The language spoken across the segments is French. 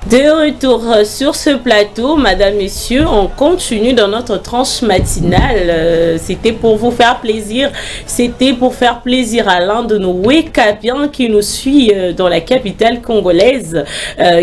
De retour sur ce plateau, madame, messieurs, on continue dans notre tranche matinale. C'était pour vous faire plaisir. C'était pour faire plaisir à l'un de nos Wekapiens qui nous suit dans la capitale congolaise,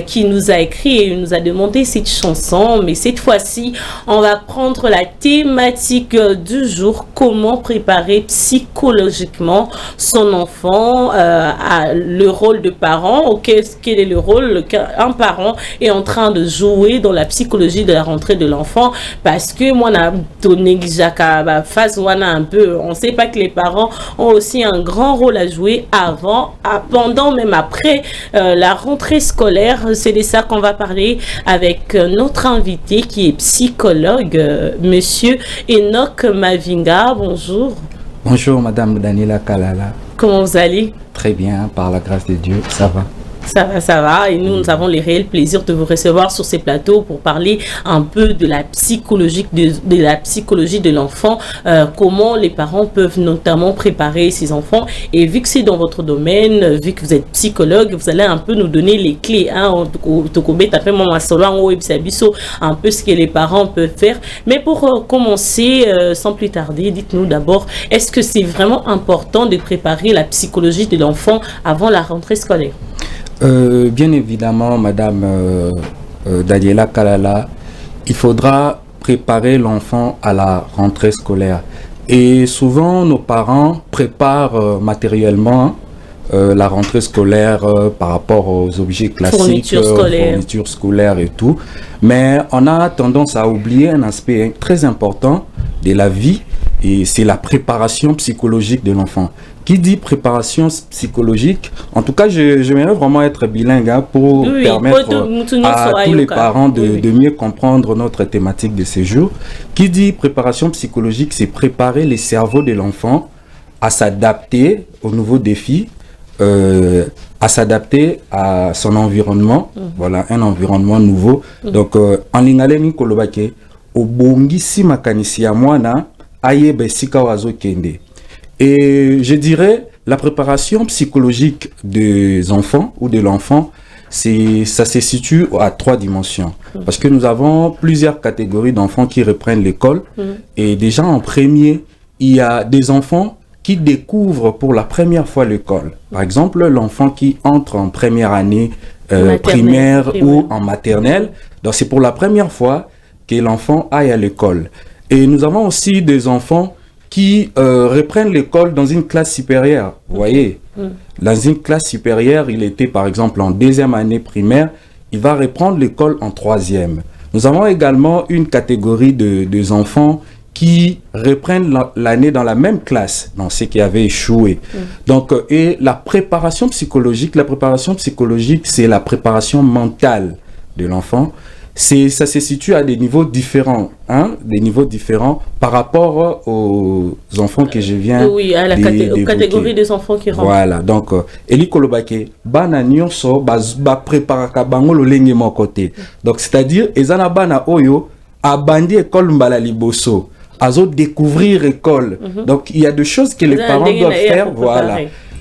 qui nous a écrit et nous a demandé cette chanson. Mais cette fois-ci, on va prendre la thématique du jour. Comment préparer psychologiquement son enfant à le rôle de parent. Quel est le rôle qu'un parent est en train de jouer dans la psychologie de la rentrée de l'enfant, parce que moi on a donné face un peu, on sait pas que les parents ont aussi un grand rôle à jouer avant, pendant, même après la rentrée scolaire. C'est de ça qu'on va parler avec notre invité qui est psychologue, monsieur Enoch Mavinga. Bonjour. Bonjour madame Daniela Kalala. Comment vous allez? Très bien, par la grâce de Dieu, ça va. Ça va. Et nous avons le réel plaisir de vous recevoir sur ces plateaux pour parler un peu de la psychologie de l'enfant, comment les parents peuvent notamment préparer ces enfants. Et vu que c'est dans votre domaine, vu que vous êtes psychologue, vous allez un peu nous donner les clés, un peu ce que les parents peuvent faire. Mais pour commencer, sans plus tarder, dites-nous d'abord, est-ce que c'est vraiment important de préparer la psychologie de l'enfant avant la rentrée scolaire? Bien évidemment, madame Daniela Kalala, il faudra préparer l'enfant à la rentrée scolaire. Et souvent, nos parents préparent matériellement la rentrée scolaire par rapport aux objets classiques, fournitures scolaires et tout. Mais on a tendance à oublier un aspect très important de la vie, et c'est la préparation psychologique de l'enfant. Qui dit préparation psychologique, en tout cas, j'aimerais vraiment être bilingue pour permettre à tous les parents de mieux comprendre notre thématique de ce jour. Qui dit préparation psychologique, c'est préparer les cerveaux de l'enfant à s'adapter aux nouveaux défis, à s'adapter à son environnement, voilà, un environnement nouveau. Donc, en lingaleni kolobake, obongisi makanisi ya mwana ayebe sika wazo kende. Et je dirais, la préparation psychologique des enfants ou de l'enfant, ça se situe à 3 dimensions. Parce que nous avons plusieurs catégories d'enfants qui reprennent l'école. Et déjà en premier, il y a des enfants qui découvrent pour la première fois l'école. Par exemple, l'enfant qui entre en première année primaire ou en maternelle. Donc c'est pour la première fois que l'enfant aille à l'école. Et nous avons aussi des enfants qui reprennent l'école dans une classe supérieure. Vous voyez, dans une classe supérieure, il était par exemple en 2e année primaire, il va reprendre l'école en 3e. Nous avons également une catégorie de enfants qui reprennent l'année dans la même classe, dans ceux qui avaient échoué. Donc, et la préparation psychologique, c'est la préparation mentale de l'enfant. Ça se situe à des niveaux différents, des niveaux différents par rapport aux enfants que je viens à la catégorie des enfants qui rentrent. Voilà, donc, Eli Kolobake, bana nyonso, ba préparaka bango lolenge mon côté. Donc, c'est-à-dire, ezana bana oyo, abandi école mbala liboso, azo découvrir école. Donc, il y a des choses que les parents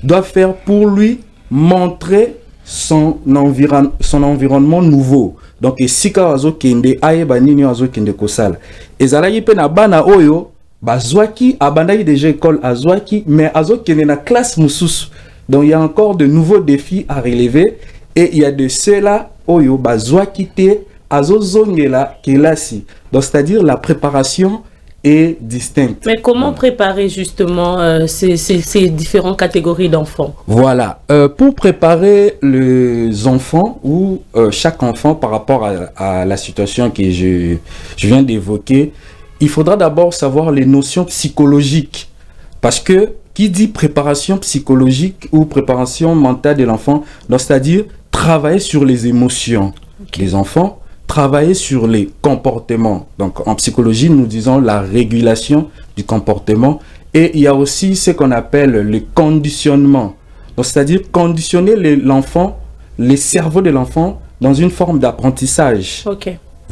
doivent faire pour lui montrer son environnement nouveau. Donc esika wazo kende ayeba nini wazo kende kosala ezalaki pe na bana oyo bazwaki abandaki déjà école azwaki mais azo kende na classe mususu. Donc il y a encore de nouveaux défis à relever et il y a de ceux-là oyo bazwaki te azo zongela kelasi. Donc c'est-à-dire la préparation est distincte. Mais comment préparer justement ces différentes catégories d'enfants? Voilà, pour préparer les enfants ou chaque enfant par rapport à la situation que je viens d'évoquer, il faudra d'abord savoir les notions psychologiques. Parce que qui dit préparation psychologique ou préparation mentale de l'enfant, c'est-à-dire travailler sur les émotions des enfants, travailler sur les comportements. Donc en psychologie, nous disons la régulation du comportement. Et il y a aussi ce qu'on appelle le conditionnement. C'est-à-dire conditionner l'enfant, les cerveaux de l'enfant dans une forme d'apprentissage.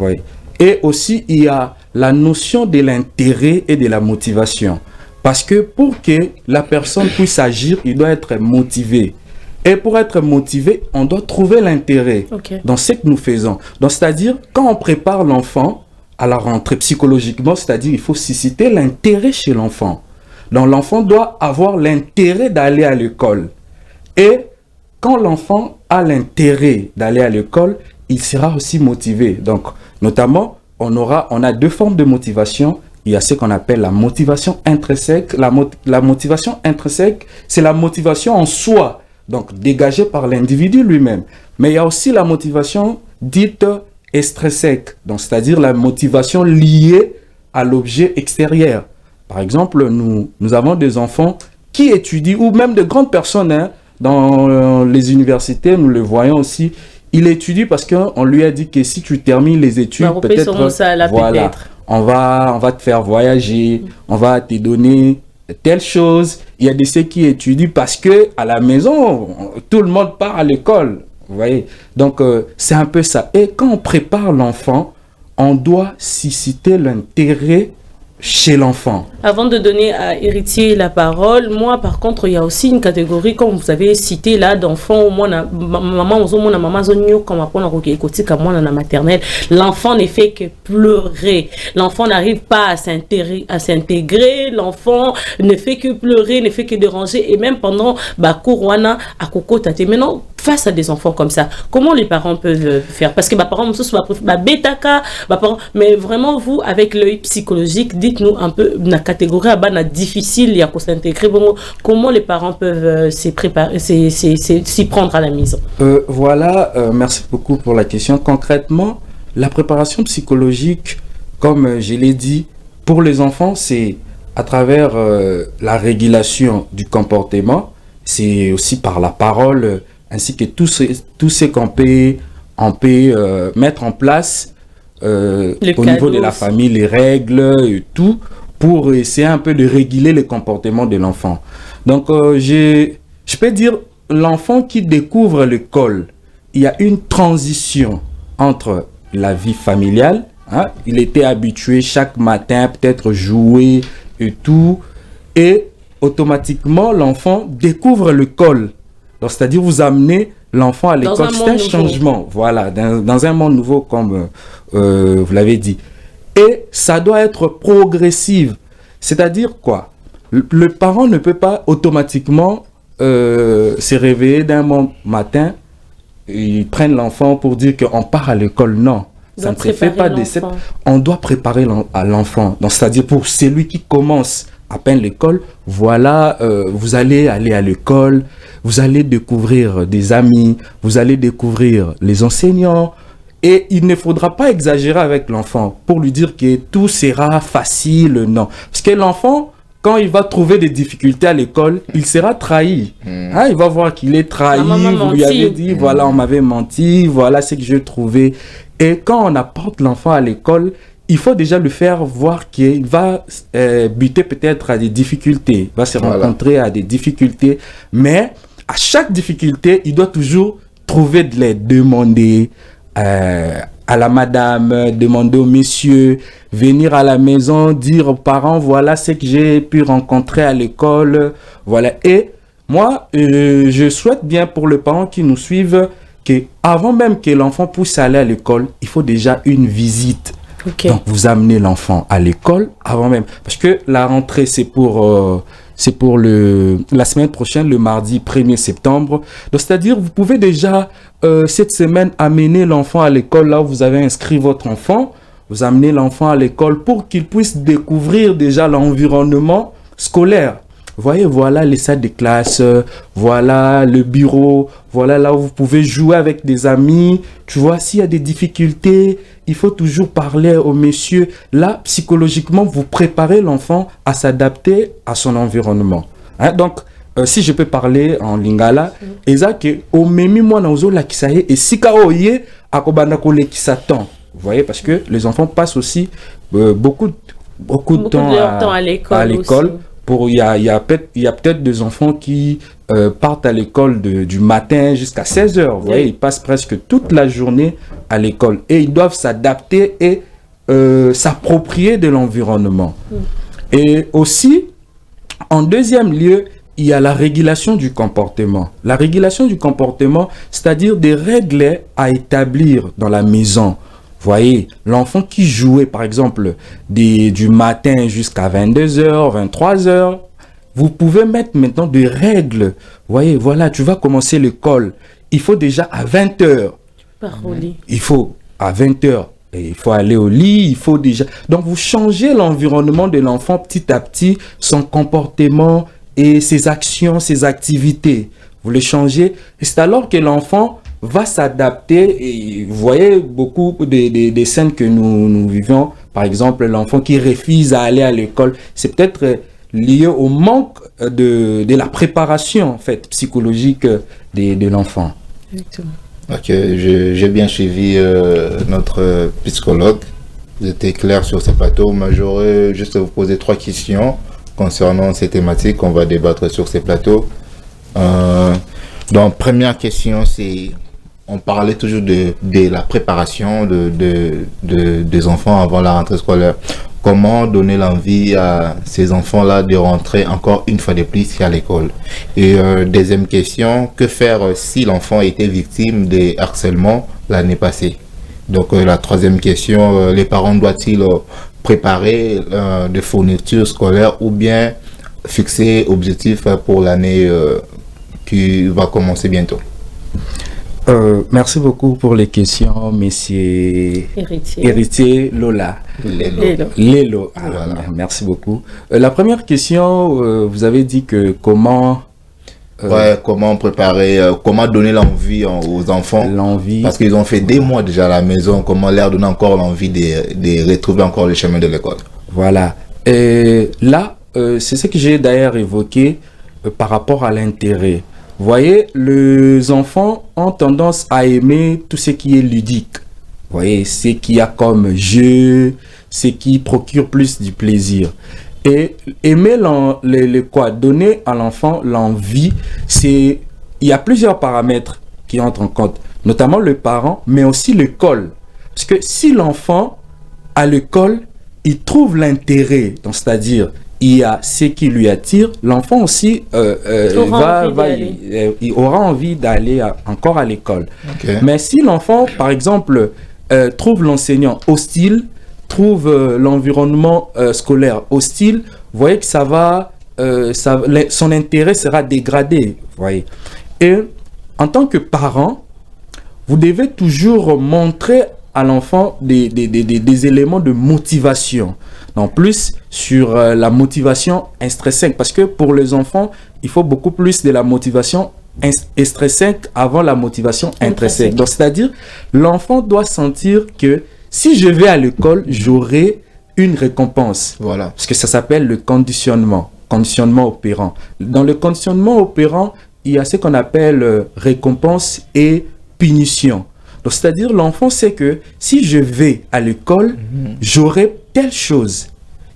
Oui. Et aussi, il y a la notion de l'intérêt et de la motivation. Parce que pour que la personne puisse agir, il doit être motivé. Et pour être motivé, on doit trouver l'intérêt dans ce que nous faisons. Donc, c'est-à-dire, quand on prépare l'enfant à la rentrée psychologiquement, c'est-à-dire il faut susciter l'intérêt chez l'enfant. Donc, l'enfant doit avoir l'intérêt d'aller à l'école. Et quand l'enfant a l'intérêt d'aller à l'école, il sera aussi motivé. Donc, notamment, on a deux formes de motivation. Il y a ce qu'on appelle la motivation intrinsèque. La motivation intrinsèque, c'est la motivation en soi, donc dégagée par l'individu lui-même. Mais il y a aussi la motivation dite extrinsèque, donc c'est-à-dire la motivation liée à l'objet extérieur. Par exemple, nous avons des enfants qui étudient, ou même de grandes personnes, dans les universités, nous le voyons aussi. Il étudie parce qu'on lui a dit que si tu termines les études, peut-être, voilà, on va te faire voyager, on va te donner telle chose. Il y a de ceux qui étudient parce que à la maison, tout le monde part à l'école. Vous voyez, donc c'est un peu ça. Et quand on prépare l'enfant, on doit susciter l'intérêt chez l'enfant. Avant de donner à Héritier la parole, moi par contre, il y a aussi une catégorie, comme vous avez cité là, d'enfants, au moins maternelle. L'enfant ne fait que pleurer. L'enfant n'arrive pas à s'intégrer. L'enfant ne fait que pleurer, ne fait que déranger. Et même pendant Kourouana, à Koko Tate. Maintenant, face à des enfants comme ça, comment les parents peuvent faire? Parce que parents, mais vraiment, vous, avec l'œil psychologique, dites-nous un peu, la catégorie difficile, il y a qu'on s'intégrer, comment les parents peuvent s'y prendre à la maison? Voilà, merci beaucoup pour la question. Concrètement, la préparation psychologique, comme je l'ai dit, pour les enfants, c'est à travers la régulation du comportement, c'est aussi par la parole, ainsi que tout ce qu'on peut mettre en place au niveau de la famille, les règles et tout, pour essayer un peu de réguler le comportement de l'enfant. Donc, je peux dire, l'enfant qui découvre l'école, il y a une transition entre la vie familiale, il était habitué chaque matin peut-être jouer et tout, et automatiquement l'enfant découvre l'école. C'est-à-dire vous amenez l'enfant à l'école, c'est un changement, voilà, dans un monde nouveau comme vous l'avez dit. Et ça doit être progressif. C'est-à-dire quoi? Le parent ne peut pas automatiquement se réveiller d'un bon matin, ils prennent l'enfant pour dire qu'on part à l'école. Non, ça ne se fait pas de cette... On doit préparer l'enfant. C'est-à-dire pour celui qui commence à peine l'école, voilà, vous allez aller à l'école, vous allez découvrir des amis, vous allez découvrir les enseignants, et il ne faudra pas exagérer avec l'enfant pour lui dire que tout sera facile, non. Parce que l'enfant, quand il va trouver des difficultés à l'école, il sera trahi. Il va voir qu'il est trahi, vous lui avez dit, voilà, on m'avait menti, voilà ce que j'ai trouvé. Et quand on apporte l'enfant à l'école, il faut déjà le faire voir qu'il va buter peut-être à des difficultés, va se rencontrer à des difficultés, mais à chaque difficulté, il doit toujours trouver de l'aide, demander à la madame, demander au monsieur, venir à la maison, dire aux parents, voilà ce que j'ai pu rencontrer à l'école, voilà. Et moi, je souhaite bien pour les parents qui nous suivent, qu'avant même que l'enfant puisse aller à l'école, il faut déjà une visite. Donc, vous amenez l'enfant à l'école avant même. Parce que la rentrée, c'est pour la semaine prochaine, le mardi 1er septembre. Donc, c'est-à-dire, vous pouvez déjà, cette semaine, amener l'enfant à l'école, là où vous avez inscrit votre enfant. Vous amenez l'enfant à l'école pour qu'il puisse découvrir déjà l'environnement scolaire. Vous voyez, voilà les salles de classe, voilà le bureau, voilà là où vous pouvez jouer avec des amis. Tu vois, s'il y a des difficultés, il faut toujours parler au monsieur. Là, psychologiquement, vous préparez l'enfant à s'adapter à son environnement. Donc, si je peux parler en lingala, ezake au memi mwana ozola kisaye et sika oye akobanda kole kisatan. Vous voyez, parce que les enfants passent aussi beaucoup de temps à l'école. Il y a peut-être des enfants qui partent à l'école du matin jusqu'à 16h. Vous voyez, ils passent presque toute la journée à l'école. Et ils doivent s'adapter et s'approprier de l'environnement. Et aussi, en deuxième lieu, il y a la régulation du comportement. La régulation du comportement, c'est-à-dire des règles à établir dans la maison. Voyez, l'enfant qui jouait, par exemple, du matin jusqu'à 22h, 23h, vous pouvez mettre maintenant des règles. Voyez, voilà, tu vas commencer l'école. Il faut déjà à 20h. Il faut à 20h. Il faut aller au lit, il faut déjà... Donc, vous changez l'environnement de l'enfant petit à petit, son comportement et ses actions, ses activités. Vous les changez. Et c'est alors que l'enfant va s'adapter. Et vous voyez beaucoup des scènes que nous vivions. Par exemple, l'enfant qui refuse à aller à l'école. C'est peut-être lié au manque de la préparation en fait, psychologique de l'enfant. Exactement. Ok, j'ai bien suivi notre psychologue. Vous étiez clair sur ce plateau. Moi, j'aurais juste à vous poser 3 questions concernant ces thématiques qu'on va débattre sur ces plateaux. Donc, première question, c'est... On parlait toujours de la préparation des enfants avant la rentrée scolaire. Comment donner l'envie à ces enfants-là de rentrer encore une fois de plus à l'école? Et deuxième question, que faire si l'enfant était victime de harcèlement l'année passée? Donc la troisième question, les parents doivent-ils préparer des fournitures scolaires ou bien fixer objectifs pour l'année qui va commencer bientôt? Merci beaucoup pour les questions, messieurs Héritier Lola. Lélo. Ah, voilà. Merci beaucoup. La première question, vous avez dit que comment... comment préparer, comment donner l'envie aux enfants. Parce qu'ils ont fait des mois déjà à la maison, comment leur donner encore l'envie de retrouver encore le chemin de l'école. Voilà. Et là, c'est ce que j'ai d'ailleurs évoqué par rapport à l'intérêt. Vous voyez, les enfants ont tendance à aimer tout ce qui est ludique. Vous voyez, ce qu'il y a comme jeu, ce qui procure plus du plaisir. Et aimer donner à l'enfant l'envie, il y a plusieurs paramètres qui entrent en compte, notamment le parent, mais aussi l'école. Parce que si l'enfant, à l'école, il trouve l'intérêt, c'est-à-dire il y a ce qui lui attire, l'enfant aussi il aura envie d'aller encore à l'école. Okay. Mais si l'enfant, par exemple, trouve l'enseignant hostile, trouve l'environnement scolaire hostile, vous voyez que son intérêt sera dégradé. Vous voyez. Et en tant que parent, vous devez toujours montrer à l'enfant des éléments de motivation. En plus, sur la motivation intrinsèque, parce que pour les enfants, il faut beaucoup plus de la motivation extrinsèque avant la motivation intrinsèque. Donc, c'est-à-dire, l'enfant doit sentir que si je vais à l'école, j'aurai une récompense. Voilà. Parce que ça s'appelle le conditionnement opérant. Dans le conditionnement opérant, il y a ce qu'on appelle récompense et punition. Donc, c'est-à-dire, l'enfant sait que si je vais à l'école, j'aurai telle chose.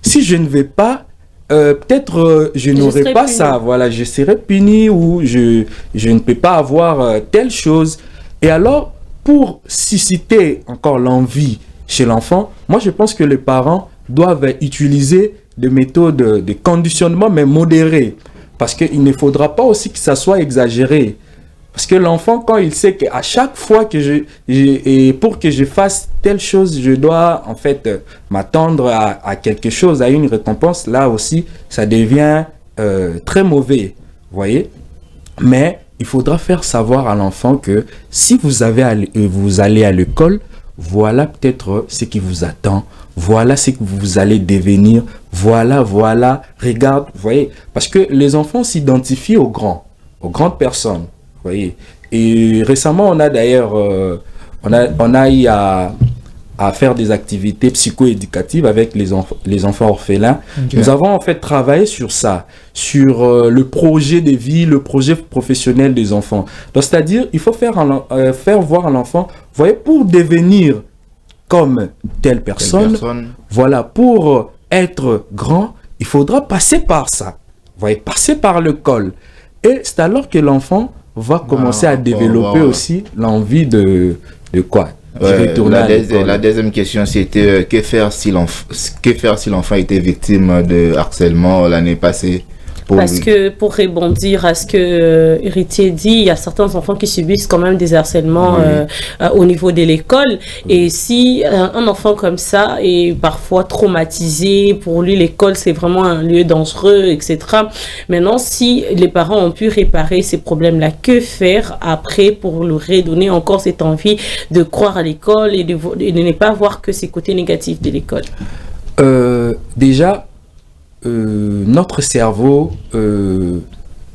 Si je ne vais pas, peut-être je n'aurai pas ça. Voilà, je serai puni ou je ne peux pas avoir telle chose. Et alors, pour susciter encore l'envie chez l'enfant, moi, je pense que les parents doivent utiliser des méthodes de conditionnement, mais modérées. Parce qu'il ne faudra pas aussi que ça soit exagéré. Parce que l'enfant, quand il sait qu'à chaque fois que pour que je fasse telle chose, je dois en fait m'attendre à quelque chose, à une récompense, là aussi, ça devient très mauvais. Vous voyez? Mais il faudra faire savoir à l'enfant que si vous allez à l'école, voilà peut-être ce qui vous attend. Voilà ce que vous allez devenir. Voilà, regarde, vous voyez? Parce que les enfants s'identifient aux grandes personnes. Vous voyez. Et récemment, on a d'ailleurs on a eu à faire des activités psycho-éducatives avec les enfants orphelins. Okay. Nous avons en fait travaillé sur ça, sur le projet de vie, le projet professionnel des enfants. Donc, c'est-à-dire, il faut faire voir à l'enfant, vous voyez, pour devenir comme telle personne, voilà, pour être grand, il faudra passer par ça. Vous voyez, passer par le col. Et c'est alors que l'enfant va commencer à développer aussi l'envie de quoi? La deuxième question, c'était que faire si l'enfant était victime de harcèlement l'année passée? Parce que pour rebondir à ce que Héritier dit, il y a certains enfants qui subissent quand même des harcèlements au niveau de l'école. Et si un enfant comme ça est parfois traumatisé, pour lui l'école c'est vraiment un lieu dangereux, etc. Maintenant, si les parents ont pu réparer ces problèmes-là, que faire après pour leur redonner encore cette envie de croire à l'école et de ne pas voir que ces côtés négatifs de l'école? Déjà, notre cerveau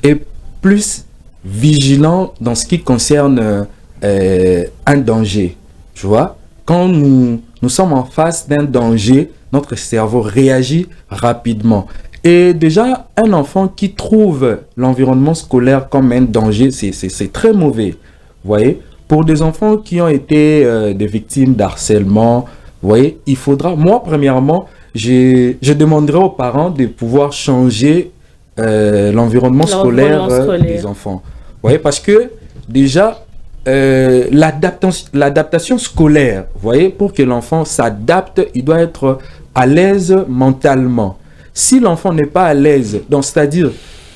est plus vigilant dans ce qui concerne un danger. Tu vois, quand nous sommes en face d'un danger, notre cerveau réagit rapidement. Et déjà, un enfant qui trouve l'environnement scolaire comme un danger, c'est très mauvais. Vous voyez, pour des enfants qui ont été des victimes d'harcèlement, vous voyez, il faudra, moi premièrement, je demanderai aux parents de pouvoir changer l'environnement scolaire des enfants. Vous voyez, parce que déjà, l'adaptation scolaire, vous voyez, pour que l'enfant s'adapte, il doit être à l'aise mentalement. Si l'enfant n'est pas à l'aise, donc c'est-à-dire,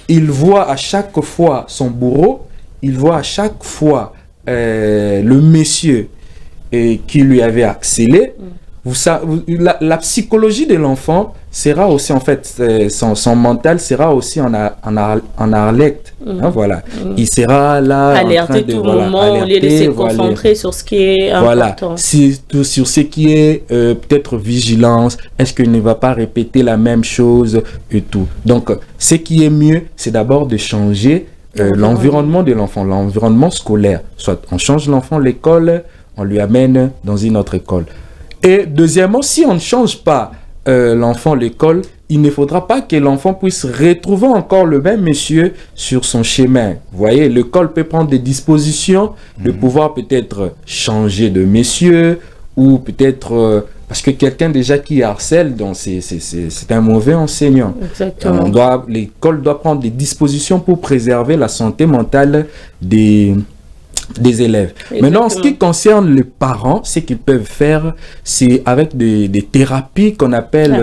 il voit à chaque fois son bourreau, il voit à chaque fois le monsieur qui lui avait accéléré. La psychologie de l'enfant sera aussi, en fait, son mental sera aussi en arlette. Hein, voilà. Il sera là alerté tout moment, au lieu de se concentrer sur ce qui est important. Sur ce qui est peut-être vigilance, est-ce qu'il ne va pas répéter la même chose et tout. Donc, ce qui est mieux, c'est d'abord de changer l'environnement de l'enfant, l'environnement scolaire. Soit on change l'enfant, l'école, on lui amène dans une autre école. Et deuxièmement, si on ne change pas l'enfant, l'école, il ne faudra pas que l'enfant puisse retrouver encore le même monsieur sur son chemin. Vous voyez, l'école peut prendre des dispositions de pouvoir peut-être changer de monsieur ou peut-être... parce que quelqu'un déjà qui harcèle, donc c'est un mauvais enseignant. Exactement. L'école doit prendre des dispositions pour préserver la santé mentale des élèves. Exactement. Maintenant, en ce qui concerne les parents, ce qu'ils peuvent faire, c'est avec des thérapies qu'on appelle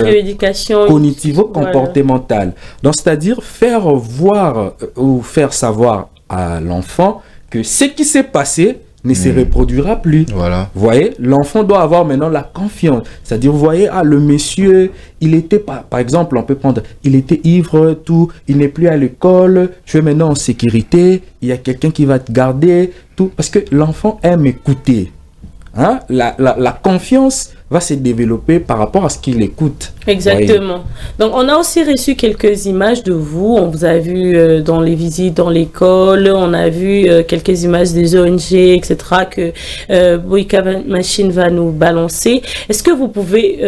cognitivo-comportementales. Donc, c'est-à-dire faire voir ou faire savoir à l'enfant que ce qui s'est passé ne se reproduira plus. Voilà. Vous voyez, l'enfant doit avoir maintenant la confiance. C'est-à-dire, vous voyez, le monsieur, il était, par exemple, on peut prendre, il était ivre, tout, il n'est plus à l'école, tu es maintenant en sécurité, il y a quelqu'un qui va te garder, tout. Parce que l'enfant aime écouter. Hein? La confiance va se développer par rapport à ce qu'il écoute. Exactement. Donc, on a aussi reçu quelques images de vous. On vous a vu dans les visites dans l'école. On a vu quelques images des ONG, etc. que Boyka Machine va nous balancer. Est-ce que vous pouvez,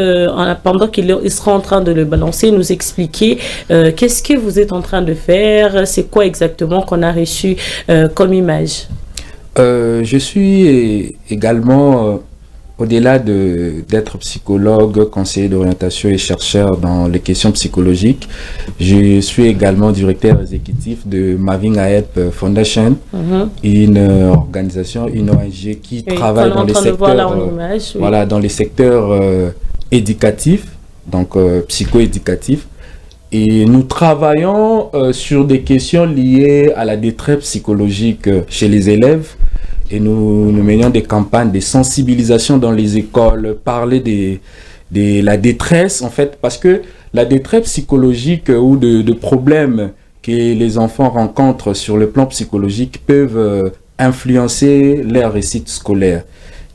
pendant qu'il sera en train de le balancer, nous expliquer qu'est-ce que vous êtes en train de faire? C'est quoi exactement qu'on a reçu comme image? Je suis également, au-delà d'être psychologue, conseiller d'orientation et chercheur dans les questions psychologiques, je suis également directeur exécutif de Mavinga Help Foundation, une organisation, une ONG qui travaille dans les secteurs, dans les secteurs éducatifs, donc psycho-éducatifs. Et nous travaillons sur des questions liées à la détresse psychologique chez les élèves. Et nous menons des campagnes de sensibilisation dans les écoles, parler de la détresse, en fait, parce que la détresse psychologique ou de problèmes que les enfants rencontrent sur le plan psychologique peuvent influencer leur réussite scolaire.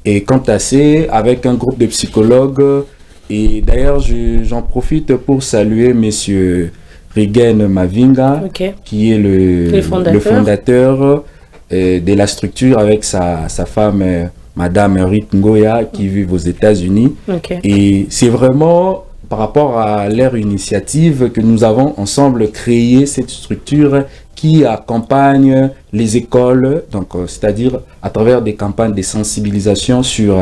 Et quant à ça, avec un groupe de psychologues, et d'ailleurs, j'en profite pour saluer monsieur Rigen Mavinga, qui est le fondateur de la structure avec sa femme, madame Ruth Ngoya, qui vit aux États-Unis. Et c'est vraiment par rapport à leur initiative que nous avons ensemble créé cette structure qui accompagne les écoles, donc c'est-à-dire à travers des campagnes de sensibilisation sur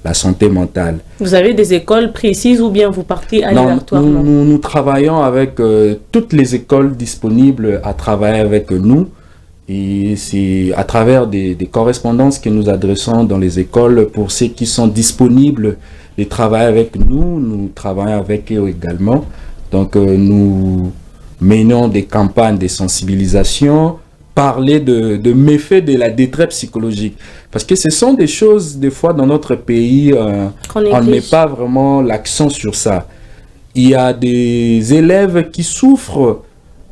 la santé mentale. Vous avez des écoles précises ou bien vous partez aléatoirement? Nous travaillons avec toutes les écoles disponibles à travailler avec nous. Et c'est à travers des correspondances que nous adressons dans les écoles pour ceux qui sont disponibles de travailler avec nous. Nous travaillons avec eux également. Donc nous menons des campagnes de sensibilisation, parler de méfaits de la détresse psychologique. Parce que ce sont des choses, des fois, dans notre pays, on ne met pas vraiment l'accent sur ça. Il y a des élèves qui souffrent,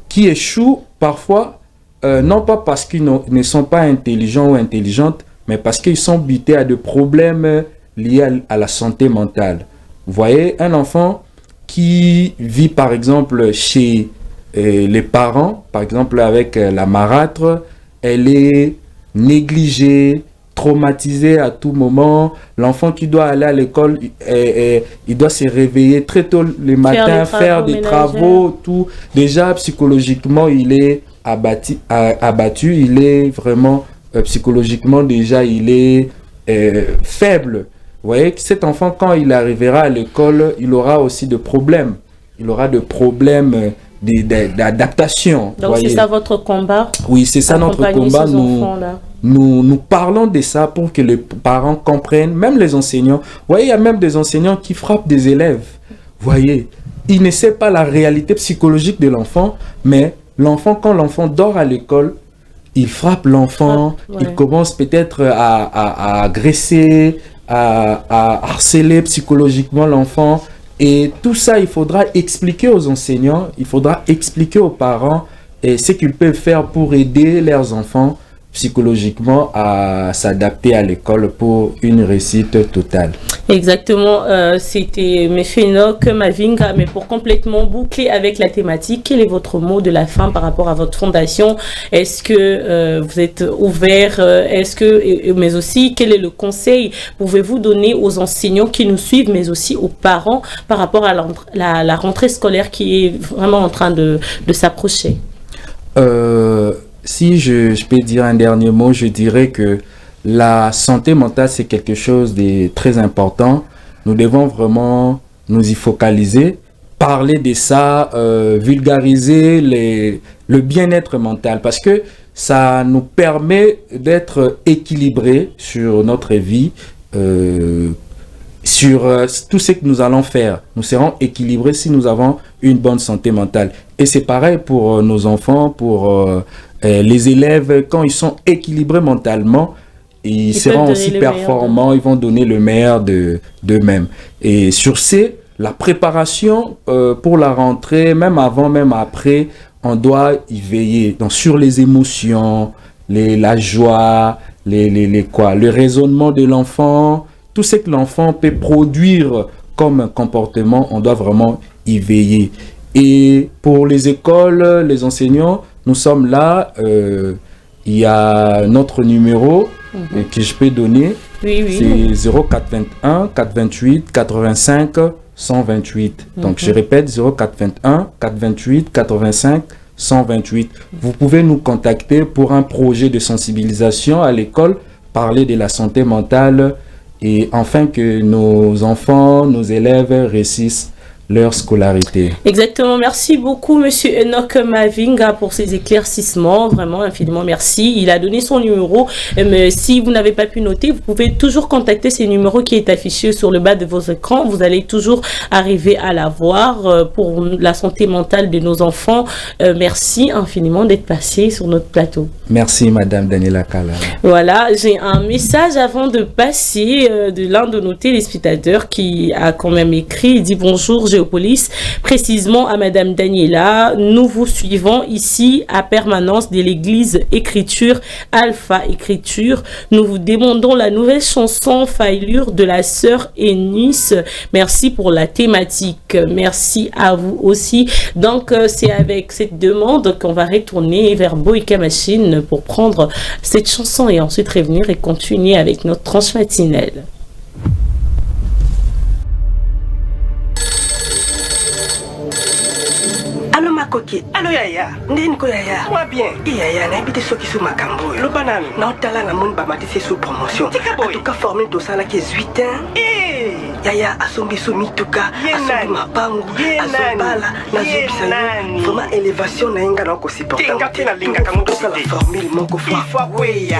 qui échouent parfois, non pas parce qu'ils ne sont pas intelligents ou intelligentes, mais parce qu'ils sont butés à des problèmes liés à la santé mentale. Vous voyez, un enfant qui vit par exemple chez les parents, par exemple avec la marâtre, elle est négligée, traumatisée à tout moment. L'enfant qui doit aller à l'école, il doit se réveiller très tôt le matin, faire des travaux, tout. Déjà, psychologiquement, il est abattu, il est vraiment, psychologiquement, déjà, il est faible. Vous voyez que cet enfant, quand il arrivera à l'école, il aura aussi de problèmes. Il aura de problèmes d'adaptation. Donc c'est ça votre combat? Oui, c'est ça notre combat. Nous parlons de ça pour que les parents comprennent, même les enseignants. Vous voyez, il y a même des enseignants qui frappent des élèves. Vous voyez, ils ne savent pas la réalité psychologique de l'enfant, mais l'enfant, quand l'enfant dort à l'école, il frappe l'enfant, il commence peut-être à agresser, à harceler psychologiquement l'enfant. Et tout ça, il faudra expliquer aux enseignants, il faudra expliquer aux parents ce qu'ils peuvent faire pour aider leurs enfants psychologiquement à s'adapter à l'école pour une réussite totale. Exactement, c'était M. Enoch Mavinga, mais pour complètement boucler avec la thématique, quel est votre mot de la fin par rapport à votre fondation? Est-ce que vous êtes ouvert, mais aussi quel est le conseil pouvez-vous donner aux enseignants qui nous suivent, mais aussi aux parents par rapport à la rentrée scolaire qui est vraiment en train de s'approcher? Si je peux dire un dernier mot, je dirais que la santé mentale, c'est quelque chose de très important. Nous devons vraiment nous y focaliser, parler de ça, vulgariser le bien-être mental, parce que ça nous permet d'être équilibrés sur notre vie, sur tout ce que nous allons faire. Nous serons équilibrés si nous avons une bonne santé mentale. Et c'est pareil pour nos enfants, pour les élèves, quand ils sont équilibrés mentalement, ils seront aussi performants, ils vont donner le meilleur d'eux-mêmes. Et sur la préparation pour la rentrée, même avant, même après, on doit y veiller. Donc sur les émotions, la joie, le raisonnement de l'enfant, tout ce que l'enfant peut produire comme comportement, on doit vraiment y veiller. Et pour les écoles, les enseignants, nous sommes là. Il y a notre numéro que je peux donner. C'est 0421 428 85 128. Donc je répète, 0421 428 85 128. Vous pouvez nous contacter pour un projet de sensibilisation à l'école, parler de la santé mentale et enfin que nos enfants, nos élèves réussissent leur scolarité. Exactement. Merci beaucoup, Monsieur Enoch Mavinga, pour ces éclaircissements. Vraiment, infiniment merci. Il a donné son numéro. Mais si vous n'avez pas pu noter, vous pouvez toujours contacter ce numéro qui est affiché sur le bas de vos écrans. Vous allez toujours arriver à l'avoir pour la santé mentale de nos enfants. Merci infiniment d'être passé sur notre plateau. Merci, Madame Daniela Kala. Voilà, j'ai un message avant de passer de l'un de nos téléspectateurs qui a quand même écrit. Il dit bonjour, Géopolis, précisément à Madame Daniela. Nous vous suivons ici à permanence de l'église Écriture, Alpha Écriture. Nous vous demandons la nouvelle chanson Faillure de la sœur Eunice. Merci pour la thématique. Merci à vous aussi. Donc, c'est avec cette demande qu'on va retourner vers Boïka Machine pour prendre cette chanson et ensuite revenir et continuer avec notre tranche matinale. Allô Makoki, allô Yaya, Ndinko Yaya. Moi bien. Yaya, na habité soki sous Makambo. Le banane. Na otala na moun ba matisi sous promotion. En tout cas formé to sala qui 8 ans. Yaya asombi sous mituka, asombi mapangu, asombala, na zubisani. Vraiment élévation na inga na ko supporter. Tinga tena linga kamuto sala formule moko fa. Ifwa kweya.